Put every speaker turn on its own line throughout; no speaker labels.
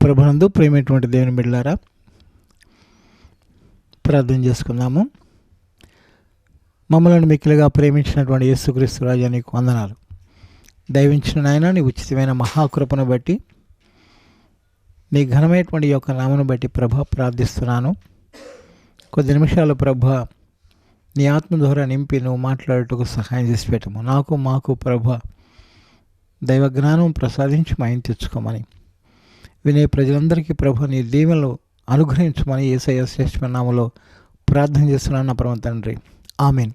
ప్రభునందు ప్రేమైనటువంటి దేవుని బిడ్డలారా, ప్రార్థన చేసుకుందాము. మమ్మల్ని మిక్కిలిగా ప్రేమించినటువంటి యేసుక్రీస్తు రాజా, నీకు వందనాలు. దైవించిన నాయన, నీ ఉచితమైన మహాకృపను బట్టి, నీ ఘనమైనటువంటి యొక్క నామను బట్టి ప్రభ ప్రార్థిస్తున్నాను. కొద్ది నిమిషాలు ప్రభ నీ ఆత్మ ద్వారా నింపి నువ్వు మాట్లాడటకు సహాయం చేసి పెట్టము. మాకు ప్రభ దైవ జ్ఞానం ప్రసాదించి మాయం తెచ్చుకోమని, వినే ప్రజలందరికీ ప్రభు నీ దీవెనలు అనుగ్రహించమని యేసయ్య శ్రేష్ఠమైన నామములో ప్రార్థన చేస్తున్నాను నా పరమ తండ్రి, ఆమేన్.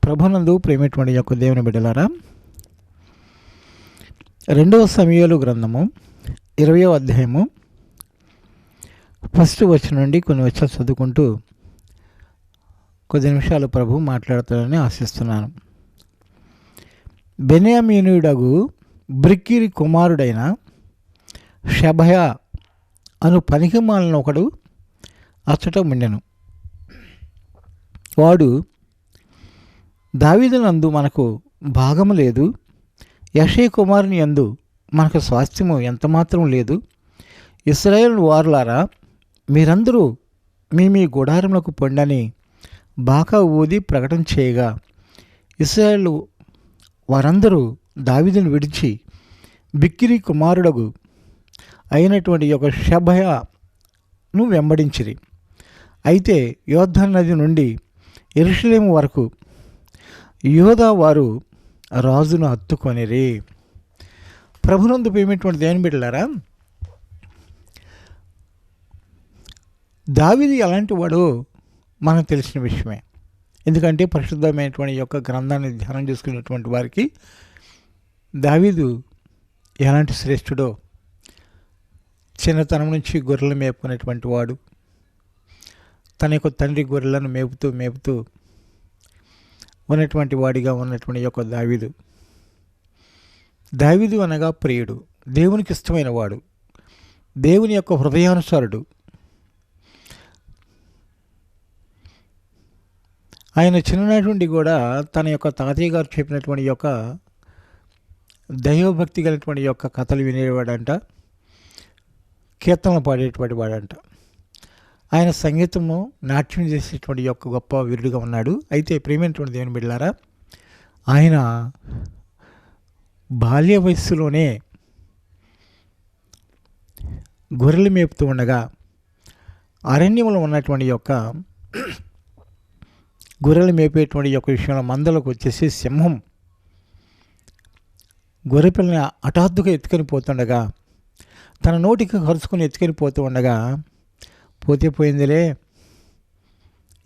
ప్రభునందు ప్రేమైనటువంటి యొక్క దేవుని బిడ్డలారా, 2వ సమూయేలు గ్రంథము 20వ అధ్యాయము 1st వచనం నుండి కొన్ని వచనాలు చదువుకుంటూ కొద్ది నిమిషాలు ప్రభు మాట్లాడుతానని ఆశిస్తున్నాను. బెన్యామీనీయుడగు బ్రిక్కిరి కుమారుడైన షెబయ అను పనికిమాలిన ఒకడు అచ్చట ఉండెను. వాడు, దావీదునందు మనకు భాగము లేదు, యెషై కుమారుని యందు మనకు స్వాస్థ్యము ఎంతమాత్రం లేదు. ఇశ్రాయేలు వారులారా, మీరందరూ మీ గుడారములకు పొండని బాకా ఊది ప్రకటన చేయగా, ఇశ్రాయేలు వారందరూ దావీదును విడిచి బిక్కిరి కుమారుడగు అయినటువంటి యొక్క షెబయను వెంబడించిరి. అయితే యోర్దాను నది నుండి యెరూషలేము వరకు యూదా వారు రాజును హత్తుకొనిరి. ప్రభునందు ప్రేమైనటువంటి దేవుని బిడ్డలారా, దావీదు ఎలాంటి వాడో మనకు తెలిసిన విషయమే. ఎందుకంటే పరిశుద్ధమైనటువంటి యొక్క గ్రంథాన్ని ధ్యానం చేసుకున్నటువంటి వారికి దావీదు ఎలాంటి శ్రేష్ఠుడో, చిన్నతనం నుంచి గొర్రెలు మేపుకునేటువంటి వాడు, తన యొక్క తండ్రి గొర్రెలను మేపుతూ ఉన్నటువంటి వాడిగా ఉన్నటువంటి యొక్క దావీదు అనగా ప్రియుడు, దేవునికి ఇష్టమైన వాడు, దేవుని యొక్క హృదయానుసారుడు. ఆయన చిన్ననాటి నుండి కూడా తన యొక్క తాతయ్య గారు చెప్పినటువంటి యొక్క దైవభక్తి కలిగినటువంటి యొక్క కథలు వినేవాడంట, కీర్తనలు పాడేటువంటి వాడంట. ఆయన సంగీతము, నాట్యం చేసేటువంటి యొక్క గొప్ప వీరుడుగా ఉన్నాడు. అయితే ప్రేమైనటువంటి దేవుని బిడ్డలారా, ఆయన బాల్య వయస్సులోనే గొర్రెలు మేపుతూ ఉండగా అరణ్యంలో ఉన్నటువంటి యొక్క గొర్రెలు మేపేటువంటి యొక్క విషయంలో మందలకు వచ్చేసి సింహం గొర్రె పిల్లని హఠాత్తుగా ఎత్తుకొని పోతుండగా, తన నోటికి కరుచుకొని ఎత్తుకొని పోతూ ఉండగా, పోతే పోయిందిలే,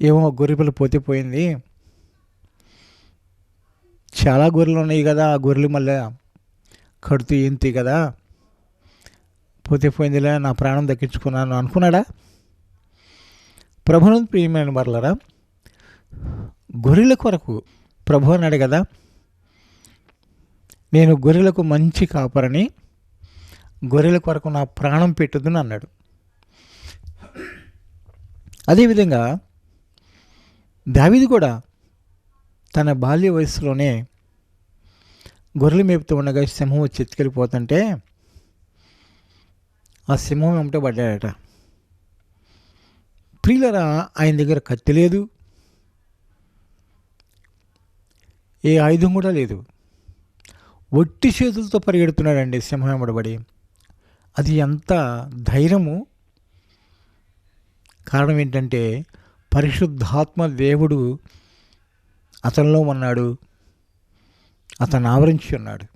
ఏమో గొర్రె పిల్ల పోతే పోయింది, చాలా గొర్రెలు ఉన్నాయి కదా, ఆ గొర్రెలు మళ్ళీ కడుతూ ఏంటి కదా, పోతే పోయిందిలే, నా ప్రాణం దక్కించుకున్నాను అనుకున్నాడా? ప్రభునందు ప్రియమైన వారలారా, గొర్రెల కొరకు ప్రభు అన్నాడు కదా, నేను గొర్రెలకు మంచి కాపరని, గొర్రెల కొరకు నా ప్రాణం పెట్టుదని అన్నాడు. అదేవిధంగా దావీదు కూడా తన బాల్య వయసులోనే గొర్రెలు మేపుతూ ఉండగా సింహం వచ్చి ఎత్తుకెళ్ళిపోతుంటే ఆ సింహం వెంట పడ్డాడట. ప్రియులరా, ఆయన దగ్గర కత్తి లేదు, ఏ ఆయుధం కూడా లేదు, ఒట్టి చేతులతో పరిగెడుతున్నాడండి సింహం వెంబడబడి. అది ఎంత ధైర్యము! కారణం ఏంటంటే పరిశుద్ధాత్మ దేవుడు అతనిలో ఉన్నాడు, అతను ఆవరించి ఉన్నాడు.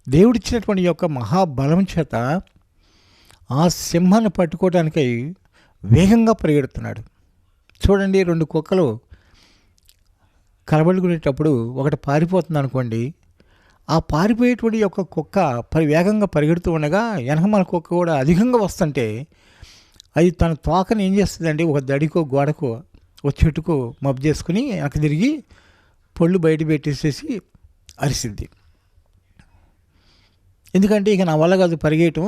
దేవుడిచ్చినటువంటి యొక్క మహాబలం చేత ఆ సింహాన్ని పట్టుకోవడానికై వేగంగా పరిగెడుతున్నాడు. చూడండి, 2 కుక్కలు కలబడుకునేటప్పుడు ఒకటి పారిపోతుంది అనుకోండి, ఆ పారిపోయేటువంటి యొక్క కుక్క వేగంగా పరిగెడుతూ ఉండగా వెనకమాల కుక్క కూడా అధికంగా వస్తుంటే అది తన తోకని ఏం చేస్తుందండి, ఒక దడికో గోడకో ఒక చెట్టుకో మబ్బు చేసుకుని వెనక తిరిగి పళ్ళు బయట పెట్టేసేసి అరిసిద్ది. ఎందుకంటే ఇక నా వల్ల కాదు పరిగెయటం,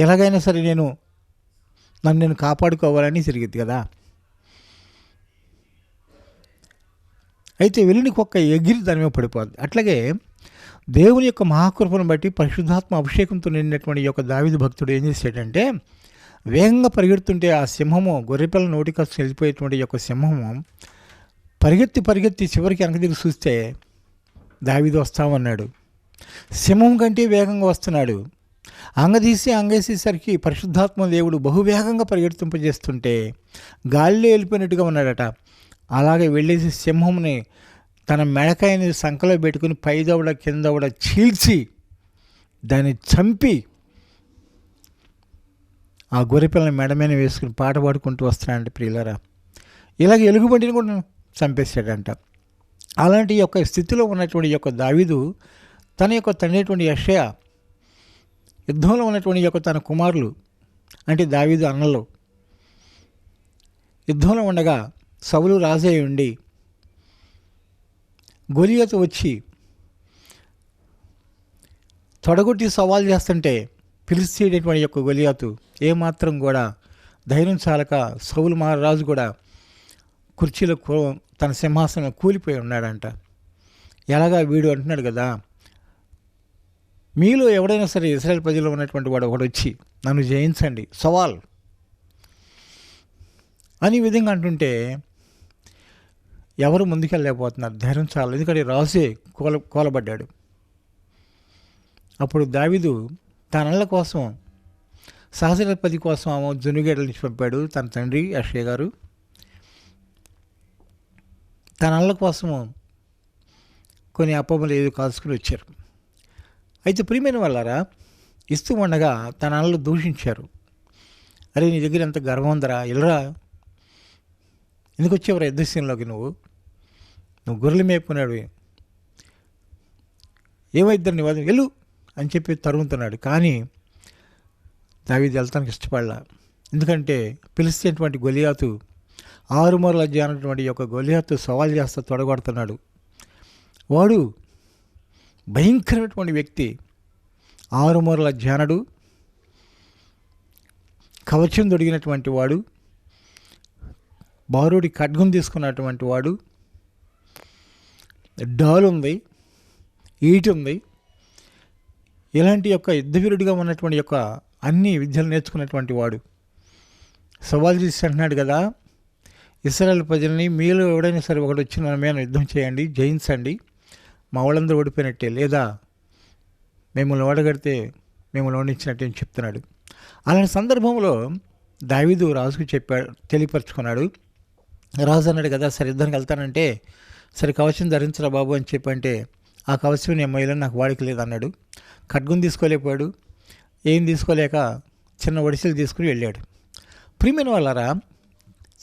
ఎలాగైనా సరే నన్ను నేను కాపాడుకోవాలని తిరిగిద్ది కదా. అయితే వెళ్ళిన కుక్క ఎగిరి దాని మీద పడిపోద్ది. అట్లాగే దేవుని యొక్క మహాకృపను బట్టి పరిశుద్ధాత్మ అభిషేకంతో నిండినటువంటి ఈ యొక్క దావీదు భక్తుడు ఏం చేశాడంటే, వేగంగా పరిగెడుతుంటే ఆ సింహము, గొర్రెపిల్ల నోటికి వెళ్ళిపోయేటువంటి యొక్క సింహము పరిగెత్తి చివరికి వెనక తిరిగి చూస్తే దావీదు వస్తామన్నాడు. సింహం కంటే వేగంగా వస్తున్నాడు. అంగేసేసరికి పరిశుద్ధాత్మ దేవుడు బహువేగంగా పరిగెడుతుంపజేస్తుంటే గాలిలో వెళ్ళిపోయినట్టుగా ఉన్నాడట. అలాగే వెళ్ళేసి సింహంని తన మెడకాయని సంకలో పెట్టుకుని పైదవడ కిందవడ చీల్చి దాన్ని చంపి ఆ గొర్రెపిల్లని మెడ మీద వేసుకుని పాట పాడుకుంటూ వస్తున్నాడంట. ప్రియులారా, ఇలాగ ఎలుగుబంటిని కూడా చంపేశాడంట. అలాంటి యొక్క స్థితిలో ఉన్నటువంటి యొక్క దావీదు తన యొక్క తండ్రి యెషయా, యుద్ధంలో ఉన్నటువంటి యొక్క తన కుమారులు అంటే దావీదు అన్నలు యుద్ధంలో ఉండగా సౌలు రాజే ఉండి గొలియాతు వచ్చి తొడగొట్టి సవాల్ చేస్తుంటే ఫిలిష్తీయుడైనటువంటి యొక్క గొలియాతు ఏమాత్రం కూడా ధైర్యం చాలక సౌలు మహారాజు కూడా కుర్చీలో తన సింహాసనం కూలిపోయి ఉన్నాడంట. ఎలాగా వీడు అంటున్నాడు కదా, మీలో ఎవడైనా సరే ఇశ్రాయేల్ ప్రజల్లో ఉన్నటువంటి వాడు ఒకడు వచ్చి నన్ను జయించండి సవాల్ అని విధంగా అంటుంటే ఎవరు ముందుకెళ్ళలేకపోతున్నారు, ధైర్యం చాలు. ఎందుకంటే రాజే కోలబడ్డాడు. అప్పుడు దావీదు తన అన్నల కోసం, సహస్రాధిపతి కోసం జునుగేడల నుంచి పంపాడు తన తండ్రి యెషయా గారు. తన అన్నల కోసము కొన్ని అప్పములు ఏదో కాల్చుకుని వచ్చారు. అయితే ప్రియమైన వాళ్ళారా, ఇస్తూ ఉండగా తన అన్నలు దూషించారు. అరే, నీ దగ్గర ఎంత గర్వం ఉందరా, ఇల్లరా, ఎందుకు వచ్చేవరా యుద్ధశీలంలోకి, నువ్వు గొర్రెలు మేపుకున్నాడు, ఏమైద్దరు నీ వాదం, వెళ్ళు అని చెప్పి తరుగుతున్నాడు. కానీ దావీదు వెళ్తానికి ఇష్టపడలా. ఎందుకంటే పిలిచేటువంటి గొలియాతు, 6 మూరల జానటువంటి యొక్క గొలియాతు సవాల్ చేస్తా తొడగొడుతున్నాడు. వాడు భయంకరమైనటువంటి వ్యక్తి, 6 మూరల జానడు, కవచం దొడిగినటువంటి వాడు, బారుడి ఖడ్గం తీసుకున్నటువంటి వాడు, డాల్ ఉంది, ఈటి ఉంది. ఇలాంటి యొక్క యుద్ధవీరుడిగా ఉన్నటువంటి యొక్క అన్ని విద్యలు నేర్చుకున్నటువంటి వాడు సవాల్ చేసి అంటున్నాడు కదా, ఇశ్రాయేలు ప్రజల్ని మీలో ఎవడైనా సరే ఒకటి వచ్చి మన మీద యుద్ధం చేయండి, జయించండి, మా వాళ్ళందరూ ఓడిపోయినట్టే, లేదా మిమ్మల్ని ఓడగడితే మిమ్మల్ని ఓడించినట్టే అని చెప్తున్నాడు. అలాంటి సందర్భంలో దావీదు రాజుకు తెలియపరుచుకున్నాడు. రాజు అన్నాడు కదా, సరే యుద్ధానికి వెళ్తానంటే, సరే కవచం ధరించరా బాబు అని చెప్పంటే, ఆ కవచం నేను మొయ్యలో నాకు వాడిక లేదన్నాడు. ఖడ్గం తీసుకోలేకపోయాడు. ఏం తీసుకోలేక చిన్న ఒడిసీలు తీసుకుని వెళ్ళాడు. ప్రియమైన వాళ్ళారా,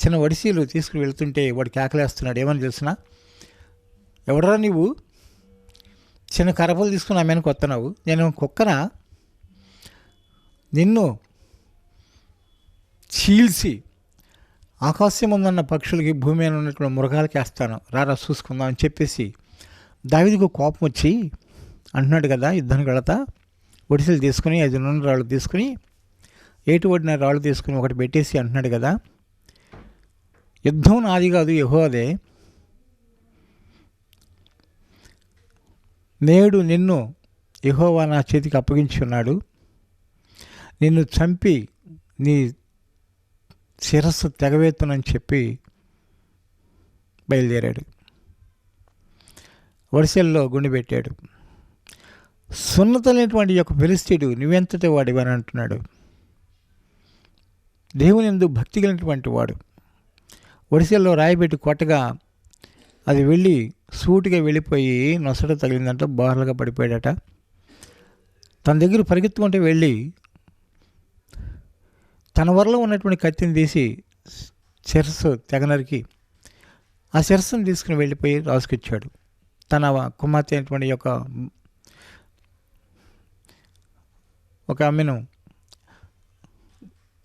చిన్న ఒడిసీలు తీసుకుని వెళ్తుంటే వాడికి ఆకలేస్తున్నాడు. ఏమని తెలిసినా, ఎవడరా నీవు, చిన్న కరపలు తీసుకుని ఆమెను కొత్తనావు, నేను కుక్కనా, నిన్ను చీల్చి ఆకాశం ఉందన్న పక్షులకి, భూమి మీద ఉన్నటువంటి మృగాలకి వేస్తాను, రారా చూసుకుందాం అని చెప్పేసి దావీదుకు కోపం వచ్చి అంటున్నాడు కదా, యుద్ధానికి వెళతా ఒడిసెలు తీసుకుని 5 నూనె రాళ్ళు తీసుకుని, ఏటు ఒడిన రాళ్ళు తీసుకుని ఒకటి పెట్టేసి అంటున్నాడు కదా, యుద్ధం నాది కాదు యెహోవాదే, నేడు నిన్ను యెహోవా నా చేతికి అప్పగించి ఉన్నాడు, నిన్ను చంపి నీ శిరస్సు తెగవేత్తునని చెప్పి బయలుదేరాడు. వడిసెల్లో గుండె పెట్టాడు. సున్నతమైనటువంటి యొక్క ఫిలిష్తీయుడు నువ్వెంతటి వాడివని అంటున్నాడు. దేవుని యందు భక్తి కలిగినటువంటి వాడు వడిసెల్లో రాయిబెట్టి కొట్టగా అది వెళ్ళి సూటిగా వెళ్ళిపోయి నొసట తగిలిందంట, బార్లుగా పడిపోయాడట. తన దగ్గర పరిగెత్తుకుంటే వెళ్ళి తన వరలో ఉన్నటువంటి కత్తిని తీసి శిరస్సు తెగనరికి ఆ శిరస్సును తీసుకుని వెళ్ళిపోయి రాసుకొచ్చాడు. తన కుమార్తె అయినటువంటి యొక్క ఒక ఆమెను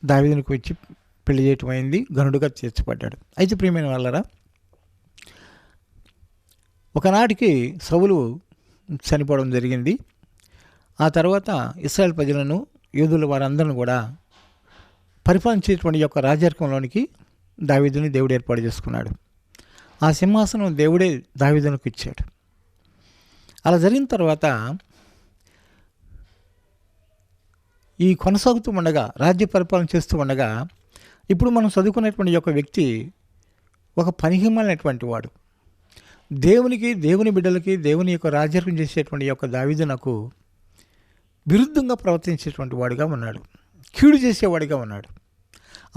దావీదునికి వచ్చి పెళ్లి చేయటం అయింది, గనుడుగా తీర్చబడ్డాడు. అయితే ప్రియమైన వాళ్ళరా, ఒకనాటికి సౌలు చనిపోవడం జరిగింది. ఆ తర్వాత ఇశ్రాయేల్ ప్రజలను, యూదులు వారందరిని కూడా పరిపాలించేటువంటి యొక్క రాజరికంలోనికి దావీదుని దేవుడు ఏర్పాటు చేసుకున్నాడు. ఆ సింహాసనం దేవుడే దావీదునికి ఇచ్చాడు. అలా జరిగిన తర్వాత ఈ కొనసాగుతూ ఉండగా, రాజ్య పరిపాలన చేస్తూ ఉండగా, ఇప్పుడు మనం చదువుకున్నటువంటి యొక్క వ్యక్తి ఒక పనికిమాలినటువంటి వాడు. దేవునికి, దేవుని బిడ్డలకి, దేవుని యొక్క రాజ్యం చేసేటువంటి యొక్క దావీదునకు విరుద్ధంగా ప్రవర్తించేటువంటి వాడిగా ఉన్నాడు, కీడు చేసేవాడిగా ఉన్నాడు.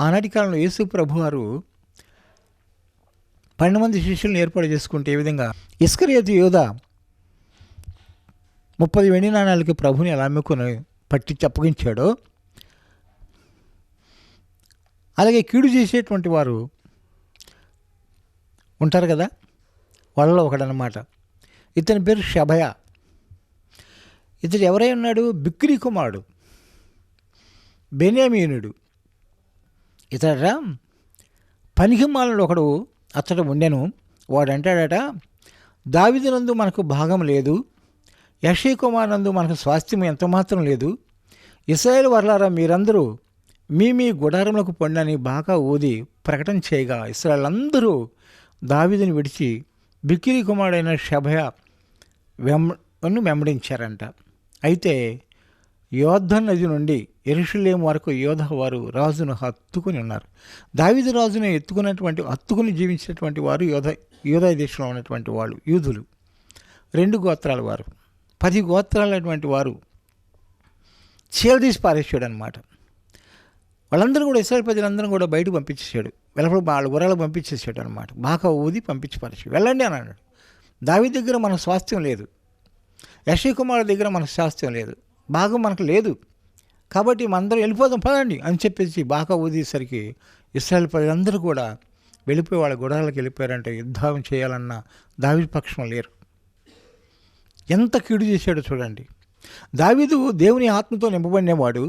ఆనాటి కాలంలో యేసు ప్రభువారు 12 మంది శిష్యులను ఏర్పాటు చేసుకుంటే ఏ విధంగా ఇస్కరియోతు యోధ 30 వెండి నాణాలకి ప్రభుని ఎలా అమ్ముకొని పట్టించి అప్పగించాడో, అలాగే కీడు చేసేటువంటి వారు ఉంటారు కదా, వాళ్ళలో ఒకడనమాట. ఇతని పేరు షబయ. ఇతడు ఎవరై ఉన్నాడు? బిక్రీ కుమారుడు, బెన్యామీనుడు. ఇతడ పనికిమాలిన ఒకడు అతడు ఉండెను. వాడు అంటాడట, దావీదునందు మనకు భాగం లేదు, యెషై కుమారునందు మనకు స్వాస్థ్యం ఎంతమాత్రం లేదు. ఇశ్రాయేలు వర్లారా, మీరందరూ మీ మీ గుడారములకు పొండని బాగా ఊది ప్రకటన చేయగా ఇశ్రాయేలు అందరూ దావీదుని విడిచి బిక్రీ కుమారుడైన షబయ వెంబడించారంట. అయితే యోర్దాను నది నుండి యెరూషలేము వరకు యోధ వారు రాజును హత్తుకుని ఉన్నారు. దావీదు రాజును హత్తుకుని జీవించినటువంటి వారు యోధా దేశంలో ఉన్నటువంటి వాళ్ళు యూదులు. 2 గోత్రాల వారు, 10 గోత్రాలైనటువంటి వారు చీలదీసి పారేసాడు అనమాట. వాళ్ళందరూ కూడా ఇశ్రాయేలు ప్రజలందరూ కూడా బయటకు పంపించేశాడు, వెలపల వాళ్ళ గుర్రాలకు పంపించేసాడు అనమాట. బాగా ఊది పంపించి పారేసాడు. వెళ్ళండి అని అన్నాడు. దావీదు దగ్గర మనకు స్వాస్థ్యం లేదు, యెషై కుమారుడి దగ్గర మనకు స్వాస్థ్యం లేదు, భాగం మనకు లేదు, కాబట్టి మనందరం వెళ్ళిపోదాం పదండి అని చెప్పేసి బాగా ఊదేసరికి ఇశ్రాయేలు ప్రజలందరూ కూడా వెళ్ళిపోయి వాళ్ళ గుడాలకు వెళ్ళిపోయారంటే యుద్ధం చేయాలన్న దావీదు పక్షం లేరు. ఎంత కీడు చేశాడో చూడండి. దావీదు దేవుని ఆత్మతో నింపబడినవాడు.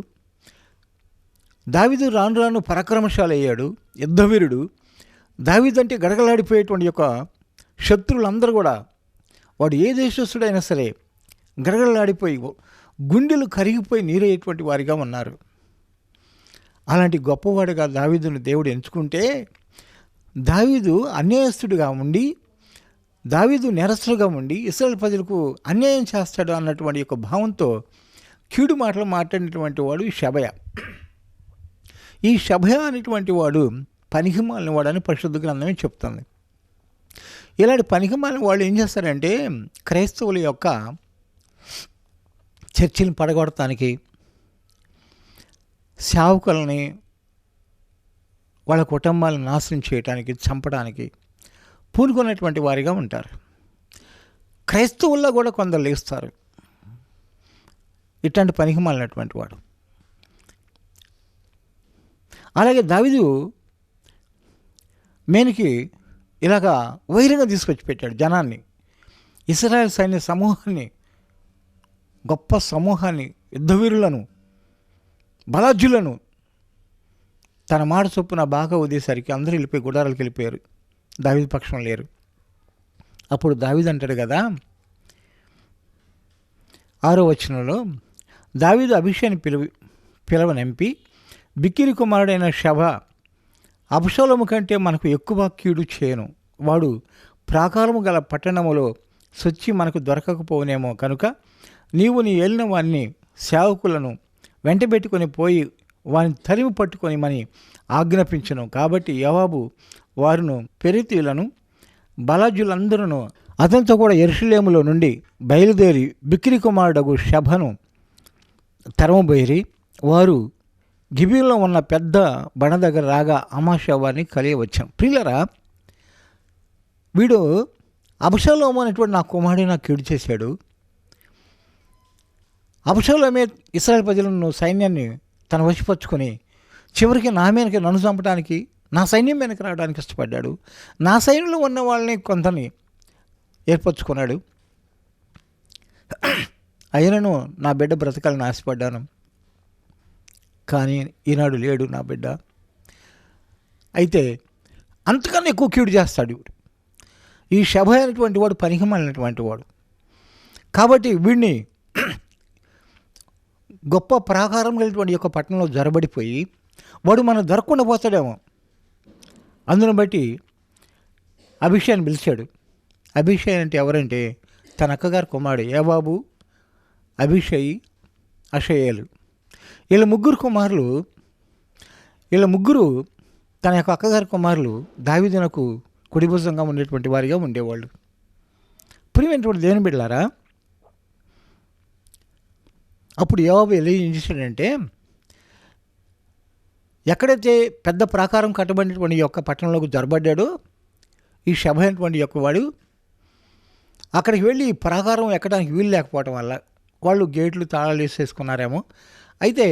దావీదు రాను రాను పరాక్రమశాలి అయ్యాడు, యుద్ధవీరుడు. దావీదు అంటే గడగలాడిపోయేటువంటి యొక్క శత్రువులందరూ కూడా, వాడు ఏ దేశస్తుడైనా సరే గడగడలాడిపోయి గుండెలు కరిగిపోయి నీరయ్యేటువంటి వారిగా ఉన్నారు. అలాంటి గొప్పవాడిగా దావీదును దేవుడు ఎంచుకుంటే, దావీదు అన్యాయస్తుడిగా ఉండి, దావీదు నేరస్తుడిగా ఉండి ఇశ్రాయేలు ప్రజలకు అన్యాయం చేస్తాడు అన్నటువంటి యొక్క భావంతో కీడు మాటలు మాట్లాడినటువంటి వాడు ఈ షబయ. ఈ షబయ అనేటువంటి వాడు పనికిమాలిన వాడని పరిశుద్ధ గ్రంథమే చెప్తుంది. ఇలాంటి పనికిమాలిన వాళ్ళు ఏం చేస్తారంటే, క్రైస్తవుల యొక్క చర్చిని పడగొడటానికి, సేవకులని వాళ్ళ కుటుంబాలను నాశనం చేయడానికి, చంపడానికి పూనుకున్నటువంటి వారిగా ఉంటారు. క్రైస్తవుల్లో కూడా కొందరు లేస్తారు ఇట్లాంటి పనికిమాలినటువంటి వాడు. అలాగే దావీదు మేనికి ఇలాగా వైరంగా తీసుకొచ్చి పెట్టాడు జనాన్ని, ఇశ్రాయేలు సైన్య సమూహాన్ని, గొప్ప సమూహాన్ని, యుద్ధవీరులను, బలాజ్యులను తన మాట చొప్పున బాగా ఉదేసరికి అందరూ వెళ్ళిపోయి గుడారాలకు వెళ్ళిపోయారు, దావీదు పక్షం లేరు. అప్పుడు దావీదు అంటాడు కదా 6వ వచనంలో, దావీదు అభిషేక్ని పిలవనంపి బిక్రీ కుమారుడైన షబ అబ్షాలోము కంటే మనకు ఎక్కువ కీడు చేయను, వాడు ప్రాకారము గల పట్టణములో సొచ్చి మనకు దొరకకపోనేమో, కనుక నీవు నీ ఏలిన వారిని సేవకులను వెంటబెట్టుకొని పోయి వారిని తరిమి పట్టుకొని మని ఆజ్ఞాపించను. కాబట్టి యోవాబు వారును పెరితీలను బలాజులందరూ అతనితో కూడా యెరూషలేములో నుండి బయలుదేరి బిక్రీ కుమారుడగు షబను తరమబోయిరి. వారు గిబియోనులో ఉన్న పెద్ద బండ దగ్గర రాగా అమాషా వారిని కలియవచ్చాను. ప్రియులరా, వీడు అబ్షాలోము అనేటువంటి నా కుమారుడు నాకు కీడు చేశాడు. అబ్షాలోమే ఇశ్రాయేలు ప్రజలను సైన్యాన్ని తన వశపరుచుకొని చివరికి నా మీదకి నన్ను చంపడానికి, నా సైన్యం మీదకి రావడానికి ఇష్టపడ్డాడు. నా సైన్యంలో ఉన్న వాళ్ళని కొంతని ఏర్పరచుకున్నాడు. అయినను నా బిడ్డ బ్రతకాలని ఆశపడ్డాను, కానీ ఈనాడు లేడు నా బిడ్డ. అయితే అంతకన్నా ఎక్కువ కీడు చేస్తాడు ఈ షబ అనేటువంటి వాడు, పనికిమాలినటువంటి వాడు. కాబట్టి వీడిని గొప్ప ప్రాకారం కలిగినటువంటి యొక్క పట్టణంలో జొరబడిపోయి వాడు మనం దొరకకుండా పోతాడేమో, అందును బట్టి అభిషేక్ని పిలిచాడు. అభిషేక్ అంటే ఎవరంటే తన అక్కగారి కుమారుడు యోవాబు, అబీషయి, అషయేలు. వీళ్ళ ముగ్గురు తన యొక్క అక్కగారి కుమారులు దావీదునకు కుడిభుజంగా ఉండేటువంటి వారిగా ఉండేవాళ్ళు. ప్రియమైనటువంటి దేవుని బిడ్డలారా, అప్పుడు యోవాబు ఏం చేశాడంటే, ఎక్కడైతే పెద్ద ప్రాకారం కట్టబడినటువంటి యొక్క పట్టణంలోకి జొరబడ్డాడో ఈ షబ అయినటువంటి యొక్క వాడు, అక్కడికి వెళ్ళి ప్రాకారం ఎక్కడానికి వీలు లేకపోవటం వల్ల వాళ్ళు గేట్లు తాళాలు వేసేసుకున్నారేమో. అయితే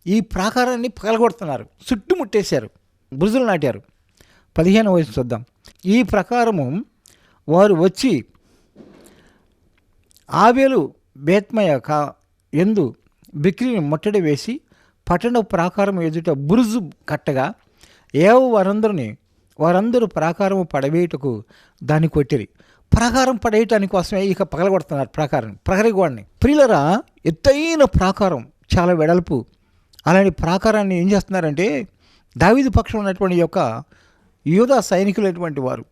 ఈ ప్రాకారాన్ని పగలగొడుతున్నారు, చుట్టుముట్టేశారు, బురుజులు నాటారు. 15వ వయసు చూద్దాం. ఈ ప్రకారము వారు వచ్చి ఆబేలు బేత్మయ ఎందు బిక్రీని ముట్టడి వేసి పట్టణ ప్రాకారం ఎదుట బురుజు కట్టగా వారందరూ ప్రాకారము పడవేయుటకు దాన్ని కొట్టిరి. ప్రాకారం పడేయటానికి కోసమే ఇక పగలగొడుతున్నారు ప్రహరీ గోడని. ప్రియులరా, ఎత్తైన ప్రాకారం, చాలా వెడల్పు. అలాంటి ప్రాకారాన్ని ఏం చేస్తున్నారంటే, దావీదు పక్షం ఉన్నటువంటి యొక్క యూదా సైనికులైనటువంటి వారు,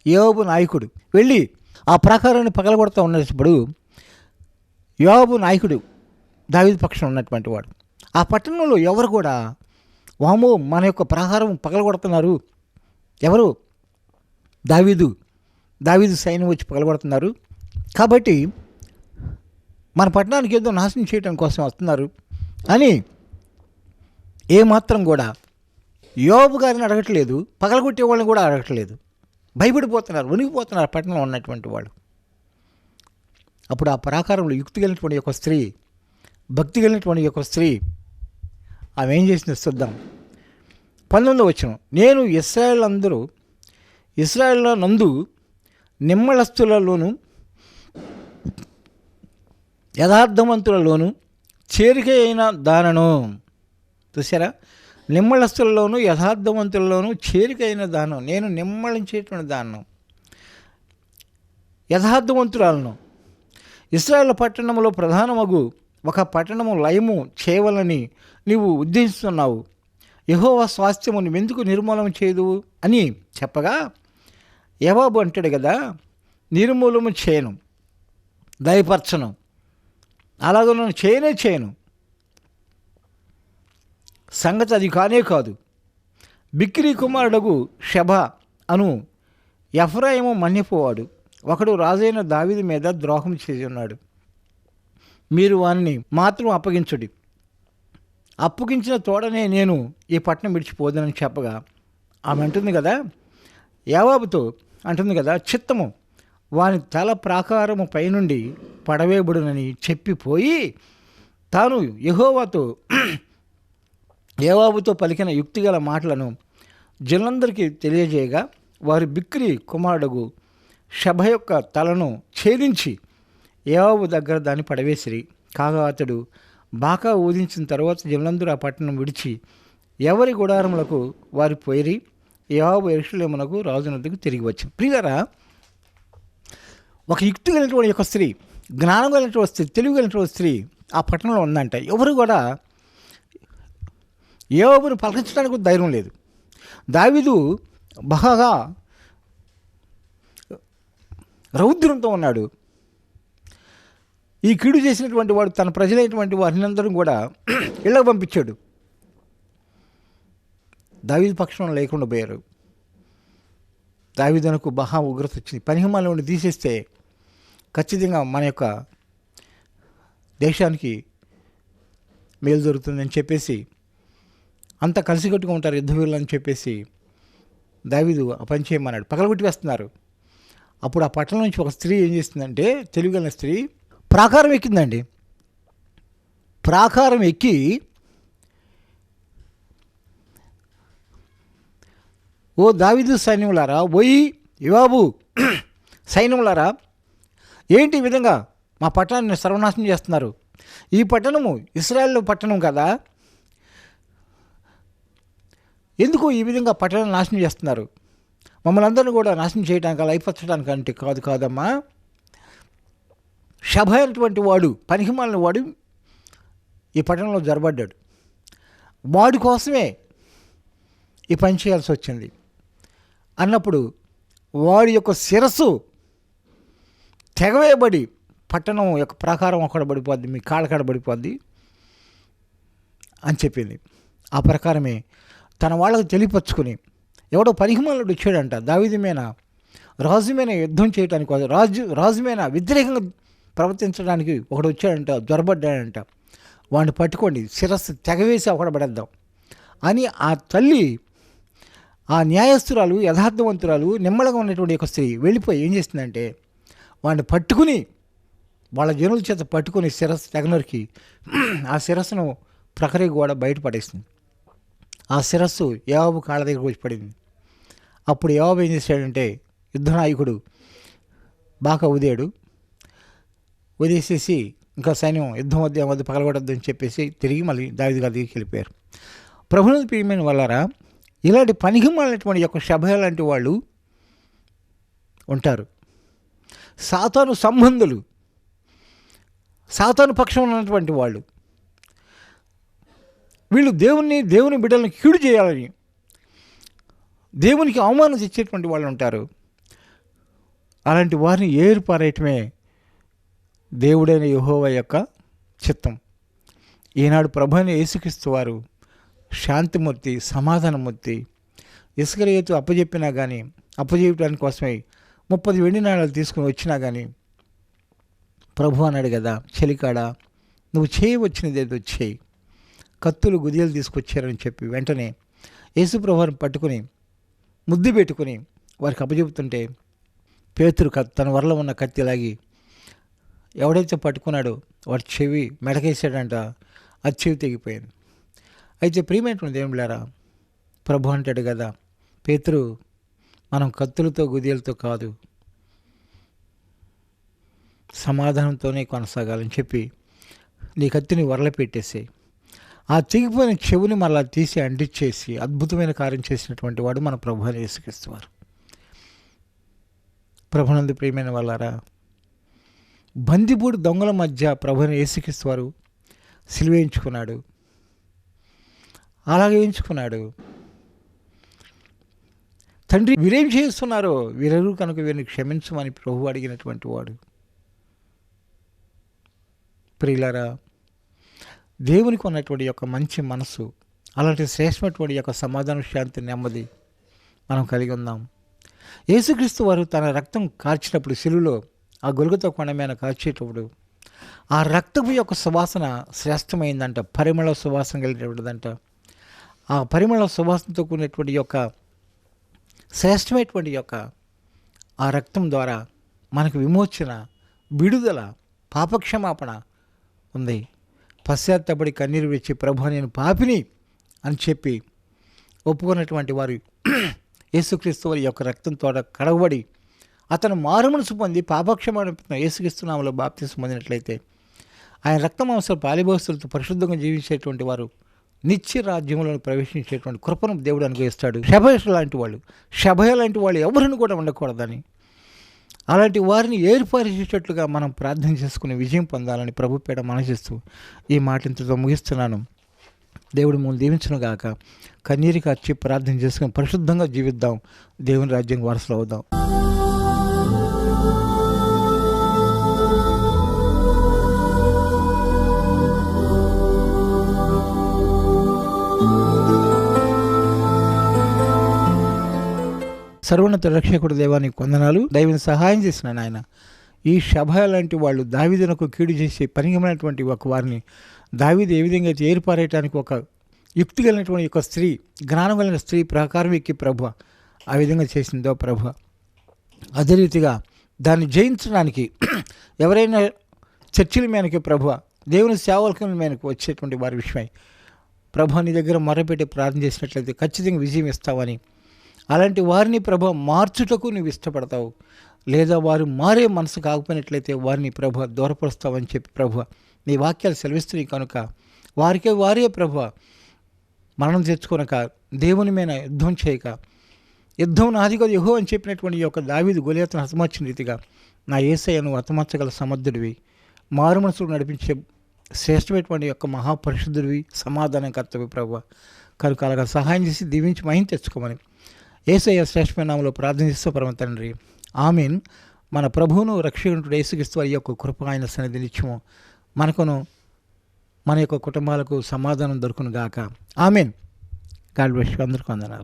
యోవాబు నాయకుడు వెళ్ళి ఆ ప్రాకారాన్ని పగలగొడుతూ ఉన్నప్పుడు, యోవాబు నాయకుడు దావీదు పక్షం ఉన్నటువంటి వాడు ఆ పట్టణంలో ఎవరు కూడా, వామో మన యొక్క ప్రాకారం పగలగొడుతున్నారు, ఎవరు, దావీదు సైన్యం వచ్చి పగలగొడుతున్నారు, కాబట్టి మన పట్టణానికి ఏదో నాశనం చేయడం కోసం వస్తున్నారు అని ఏమాత్రం కూడా యోవాబు గారిని అడగట్లేదు, పగలగొట్టే వాళ్ళని కూడా అడగట్లేదు. భయపడిపోతున్నారు, వణిగిపోతున్నారు పట్టణంలో ఉన్నటువంటి వాళ్ళు. అప్పుడు ఆ ప్రాకారంలో యుక్తి కలిగినటువంటి ఒక స్త్రీ, భక్తి కలిగినటువంటి ఒక స్త్రీ, ఆమె ఏం చేసిందో చూద్దాం. 19వ వచనం. నేను ఇశ్రాయేలు నందు నిమ్మళస్తులలోను యథార్థవంతులలోను చేరిక అయిన దానను. చూసారా, నిమ్మళస్తులలోను యథార్థవంతులలోను చేరిక అయిన దానం, నేను నిమ్మళించేటువంటి దానం, యథార్థవంతురాలను. ఇశ్రాయేలు పట్టణంలో ప్రధానమగు ఒక పట్టణము లయము చేయవలని నీవు ఉద్దేశిస్తున్నావు. యెహోవా స్వాస్థ్యము నువ్వెందుకు నిర్మూలన చేయదు అని చెప్పగా, యోవాబు అంటాడు కదా, నిర్మూలము చేయను, దయపరచను, అలాగే నేను చేయను. సంగతి అది కానే కాదు. బిక్రీ కుమారుడగు షబ అను ఎఫ్రాయిము మన్యపోవాడు ఒకడు రాజైన దావీదు మీద ద్రోహం చేసి ఉన్నాడు. మీరు వారిని మాత్రం అప్పగించిన తోడనే నేను ఈ పట్టణం విడిచిపోదనని చెప్పగా, ఆమె అంటుంది కదా, యోవాబుతో అంటుంది కదా, చిత్తము వాని తల ప్రాకారము పైనుండి పడవేయబడునని చెప్పిపోయి తాను యోవాబుతో పలికిన యుక్తిగల మాటలను జనులందరికీ తెలియజేయగా, వారి బిక్రీ కుమారుడు షబ యొక్క తలను ఛేదించి యోవాబు దగ్గర దాన్ని పడవేసిరి. కాగా అతడు బాకా ఊదించిన తర్వాత జనులందరూ ఆ పట్టణం విడిచి ఎవరి గుడారములకు వారి పోయిరి. యోవాబు యెరూషలేమునకు రాజునద్దకు తిరిగి వచ్చింది. ప్రియులారా, ఒక యుక్తి కలిగినటువంటి ఒక స్త్రీ, జ్ఞానం కలిగినటువంటి స్త్రీ, తెలివి కలిగినటువంటి స్త్రీ ఆ పట్టణంలో ఉందంట. ఎవరు కూడా యోవాబును పలకరించడానికి ధైర్యం లేదు. దావీదు బాగా రౌద్రంతో ఉన్నాడు. ఈ కీడు చేసినటువంటి వాడు తన ప్రజలైనటువంటి వారిని అందరూ కూడా ఇళ్ళకు పంపించాడు. దావీదు పక్షంలో లేకుండా పోయారు. దావీదునకు బహా ఉగ్రత వచ్చింది. పనిహిమాలను తీసేస్తే ఖచ్చితంగా మన యొక్క దేశానికి మేలు దొరుకుతుందని చెప్పేసి, అంతా కలిసికట్టుగా ఉంటారు యుద్ధ వీరులు అని చెప్పేసి దావీదు ఆ పని చేయమన్నాడు. పగలగొట్టి వేస్తున్నారు. అప్పుడు ఆ పట్టణం నుంచి ఒక స్త్రీ ఏం చేస్తుందంటే, తెలివిగల స్త్రీ ప్రాకారం ఎక్కిందండి. ప్రాకారం ఎక్కి ఓ దావీదు సైన్యములారా, ఓయి యోవాబు సైన్యములారా, ఏంటి ఈ విధంగా మా పట్టణాన్ని సర్వనాశనం చేస్తున్నారు? ఈ పట్టణము ఇశ్రాయేలు పట్టణం కదా, ఎందుకు ఈ విధంగా పట్టణాన్ని నాశనం చేస్తున్నారు? మమ్మల్ని అందరినీ కూడా నాశనం చేయడానికి, లైపరచడానికి అంటే కాదమ్మా. షబ అయినటువంటి వాడు, పనికిమాలిన వాడు ఈ పట్టణంలో జరబడ్డాడు. వాడి కోసమే ఈ పని చేయాల్సి వచ్చింది అన్నప్పుడు వాడి యొక్క శిరస్సు తెగవేయబడి పట్టణం యొక్క ప్రాకారం అక్కడ పడిపోద్ది, మీ కాళ్ళకాడ పడిపోద్ది అని చెప్పింది. ఆ ప్రకారమే తన వాళ్ళకు తెలియపరుచుకుని ఎవడో పనికిమాలుడు వచ్చాడంట దావీదు మీద, రాజు మీద యుద్ధం చేయడానికి, రాజు మీద వ్యతిరేకంగా ప్రవర్తించడానికి ఒకడు వచ్చాడంట, జ్వరబడ్డాడంట, వాడిని పట్టుకోండి, శిరస్సు తెగవేసి అక్కడ పడేద్దాం అని ఆ తల్లి, ఆ న్యాయస్తురాలు, యథార్థవంతురాలు, నిమ్మలంగా ఉన్నటువంటి ఒక స్త్రీ వెళ్ళిపోయి ఏం చేస్తుందంటే వాడిని పట్టుకుని, వాళ్ళ జనుల చేత పట్టుకుని శిరస్సు తెగనరికి ఆ శిరస్సును ప్రహరీ గోడ బయటపడేస్తుంది. ఆ శిరస్సు యోవాబు కాళ్ళ దగ్గరకు వచ్చి పడింది. అప్పుడు యోవాబు ఏం చేశాడంటే, యుద్ధ నాయకుడు బాగా ఉదేసేసి ఇంకా సైన్యం యుద్ధం వద్ద పగలగొట్టద్దని చెప్పేసి తిరిగి మళ్ళీ దావీదు గారి దగ్గరికి వెళ్ళిపోయారు. ప్రభువుని ప్రియమైన వాళ్ళారా, ఇలాంటి పనికిమాలినటువంటి యొక్క షబయ లాంటి వాళ్ళు ఉంటారు. సాతాను సంబంధులు, సాతాను పక్షం ఉన్నటువంటి వాళ్ళు, వీళ్ళు దేవుని బిడ్డలను కీడు చేయాలని, దేవునికి అవమానం తెచ్చేటువంటి వాళ్ళు ఉంటారు. అలాంటి వారిని ఏరుపారేయటమే దేవుడైన యెహోవా యొక్క చిత్తం. ఈనాడు ప్రభువైన యేసుక్రీస్తు వారు శాంతిమూర్తి, సమాధానమూర్తి. ఇస్కరియోతు అప్పజెప్పినా కానీ, అప్పజెప్పడానికి కోసమై 30 వెండి నాణాలు తీసుకుని వచ్చినా కానీ ప్రభు అన్నాడు కదా, చెలికాడా నువ్వు చేయవచ్చినదేదో చేయి, కత్తులు గుదియలు తీసుకొచ్చారని చెప్పి వెంటనే యేసు ప్రభువుని పట్టుకుని ముద్దు పెట్టుకుని వారికి అప్పచెబుతుంటే పేతురు తన వరలో ఉన్న కత్తిలాగి ఎవడైతే పట్టుకున్నాడో వాడి చెవి మెడకేసాడంట, అది చెవి తెగిపోయింది. అయితే ప్రియమైనటువంటి దేవులారా, ప్రభు అంటాడు కదా, పేతురు మనం కత్తులతో గుదియలతో కాదు, సమాధానంతోనే కొనసాగాలని చెప్పి నీ కత్తిని వరల పెట్టేసి ఆ తెగిపోయిన చెవుని మళ్ళా తీసి అంటించేసి అద్భుతమైన కార్యం చేసినటువంటి వాడు మన ప్రభు అని యేసుక్రీస్తు వారు. ప్రభునందు ప్రియమైన వాళ్ళారా, బందిపూడి దొంగల మధ్య ప్రభుని యేసుక్రీస్తు వారు సిలువేయించుకున్నాడు. అలాగే వేయించుకున్నాడు. తండ్రి వీరేం చేస్తున్నారో వీరెరు కనుక వీరిని క్షమించమని ప్రభు అడిగినటువంటి వాడు. ప్రియులారా, దేవునికి ఉన్నటువంటి యొక్క మంచి మనసు, అలాంటి శ్రేష్టమైనటువంటి యొక్క సమాధానం, శాంతి, నెమ్మది మనం కలిగి ఉందాం. యేసుక్రీస్తు వారు తన రక్తం కార్చినప్పుడు శిలువలో ఆ గొలుగుతో కొండ మీద కార్చేటప్పుడు ఆ రక్తపు యొక్క సువాసన శ్రేష్టమైందంట, పరిమళ సువాసన కలిగినటువంటిదంట. ఆ పరిమళ సువాసనతో కూడినటువంటి యొక్క శ్రేష్టమైనటువంటి యొక్క ఆ రక్తం ద్వారా మనకు విమోచన, విడుదల, పాపక్షమాపణ ఉంది. పశ్చాత్తపడి కన్నీరు విడిచి ప్రభు నేను పాపిని అని చెప్పి ఒప్పుకున్నటువంటి వారు యేసుక్రీస్తు వారి యొక్క రక్తంతో కడగబడి అతను మారుమనసు పొంది పాపక్షమాపణ యేసుక్రీస్తు నామములో బాప్తిసం పొందినట్లయితే ఆయన రక్తమాంస పాలిభోస్తులతో పరిశుద్ధంగా జీవించేటువంటి వారు నిత్య రాజ్యంలో ప్రవేశించేటువంటి కృపను దేవుడు అనుగ్రహిస్తాడు. శబయ లాంటి వాళ్ళు ఎవరిని కూడా ఉండకూడదని, అలాంటి వారిని ఏర్పరిచేటట్లుగా మనం ప్రార్థన చేసుకుని విజయం పొందాలని ప్రభు పేడ మనసిస్తూ ఈ మాట ఇంతతో ముగిస్తున్నాను. దేవుడు మూలు దీవించును గాక. కన్నీరు కార్చి ప్రార్థన చేసుకుని పరిశుద్ధంగా జీవిద్దాం, దేవుని రాజ్యం వారసులు అవుదాం. సర్వోన్నత రక్షకుడు దేవానికి వందనాలు. దైవం సహాయం చేసిన నాయన, ఈ శబయ లాంటి వాళ్ళు దావీదునకు కీడు చేసి పనికిమైనటువంటి ఒక వారిని దావీదు ఏ విధంగా అయితే ఏర్పారేయటానికి ఒక యుక్తి కలిగినటువంటి ఒక స్త్రీ, జ్ఞానం కలిగిన స్త్రీ ప్రకారం ఎక్కి ప్రభు ఆ విధంగా చేసిందో ప్రభు, అదే రీతిగా దాన్ని జయించడానికి ఎవరైనా చర్చిల మీదకి ప్రభు, దేవుని సేవకుల మీదకి వచ్చేటువంటి వారి విషయమై ప్రభు నీ దగ్గర మొరపెట్టి ప్రార్థన చేసినట్లయితే ఖచ్చితంగా విజయం ఇస్తావని, అలాంటి వారిని ప్రభు మార్చుటకు నువ్వు ఇష్టపడతావు, లేదా వారు మారే మనసు కాకపోయినట్లయితే వారిని ప్రభు దూరపరుస్తావని చెప్పి ప్రభు నీ వాక్యాలు సెలవిస్తున్నాయి కనుక వారే ప్రభు మరణం తెచ్చుకొనక దేవుని మీద యుద్ధం చేయక, యుద్ధం నాది కాదు యెహోవా అని చెప్పినటువంటి యొక్క దావీదు గొలియాతును హతమార్చిన రీతిగా నా యేసయ్యను హతమార్చగల సమర్థుడివి, మారు మనసుకు నడిపించే శ్రేష్టమైనటువంటి యొక్క మహాపరిశుద్ధుడివి, సమాధానకర్తవి ప్రభు కనుక అలాగా సహాయం చేసి దీవించి మహిమ తెచ్చుకోమని యేసయ్య శ్రేష్టమైన నామములో ప్రార్థన చేస్తూ పరమ తండ్రి, ఆమేన్. మన ప్రభువును రక్షకుడు యేసుక్రీస్తు వారి యొక్క కృప ఆయన సన్నిధి నిత్యము మనకును మన యొక్క కుటుంబాలకు సమాధానం దొరుకును గాక. ఆమేన్. God bless you. అందరికీ వందనాలు.